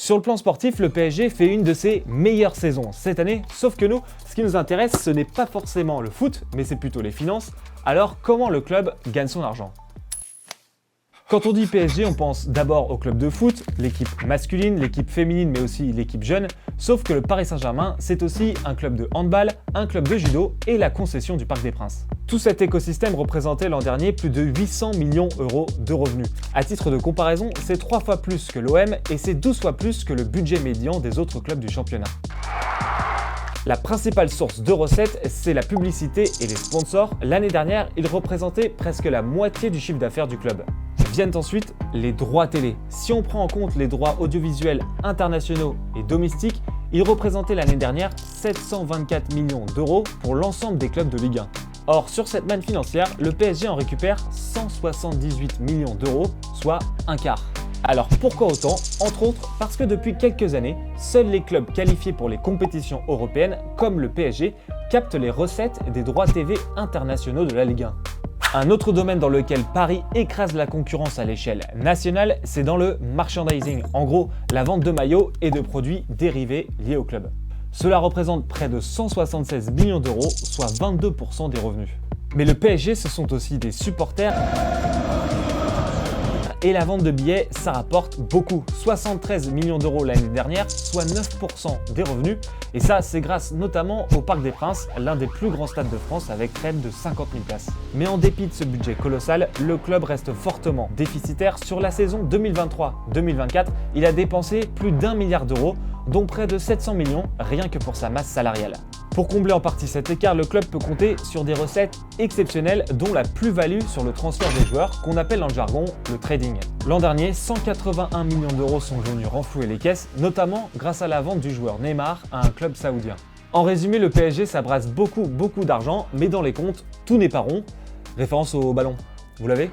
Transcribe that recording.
Sur le plan sportif, le PSG fait une de ses meilleures saisons cette année, sauf que nous, ce qui nous intéresse, ce n'est pas forcément le foot, mais c'est plutôt les finances. Alors, comment le club gagne son argent ? Quand on dit PSG, on pense d'abord au club de foot, l'équipe masculine, l'équipe féminine, mais aussi l'équipe jeune. Sauf que le Paris Saint-Germain, c'est aussi un club de handball, un club de judo et la concession du Parc des Princes. Tout cet écosystème représentait l'an dernier plus de 800 millions d'euros de revenus. À titre de comparaison, c'est 3 fois plus que l'OM et c'est 12 fois plus que le budget médian des autres clubs du championnat. La principale source de recettes, c'est la publicité et les sponsors. L'année dernière, ils représentaient presque la moitié du chiffre d'affaires du club. Viennent ensuite les droits télé. Si on prend en compte les droits audiovisuels internationaux et domestiques, ils représentaient l'année dernière 724 millions d'euros pour l'ensemble des clubs de Ligue 1. Or, sur cette manne financière, le PSG en récupère 178 millions d'euros, soit un quart. Alors pourquoi autant ? Entre autres parce que depuis quelques années, seuls les clubs qualifiés pour les compétitions européennes, comme le PSG, captent les recettes des droits TV internationaux de la Ligue 1. Un autre domaine dans lequel Paris écrase la concurrence à l'échelle nationale, c'est dans le merchandising, en gros la vente de maillots et de produits dérivés liés au club. Cela représente près de 176 millions d'euros, soit 22% des revenus. Mais le PSG, ce sont aussi des supporters. Et la vente de billets, ça rapporte beaucoup. 73 millions d'euros l'année dernière, soit 9% des revenus. Et ça, c'est grâce notamment au Parc des Princes, l'un des plus grands stades de France avec près de 50 000 places. Mais en dépit de ce budget colossal, le club reste fortement déficitaire. Sur la saison 2023-2024, il a dépensé plus d'1 milliard d'euros, dont près de 700 millions rien que pour sa masse salariale. Pour combler en partie cet écart, le club peut compter sur des recettes exceptionnelles, dont la plus-value sur le transfert des joueurs, qu'on appelle dans le jargon le trading. L'an dernier, 181 millions d'euros sont venus renflouer les caisses, notamment grâce à la vente du joueur Neymar à un club saoudien. En résumé, le PSG s'abrasse beaucoup d'argent, mais dans les comptes, tout n'est pas rond. Référence au ballon, vous l'avez ?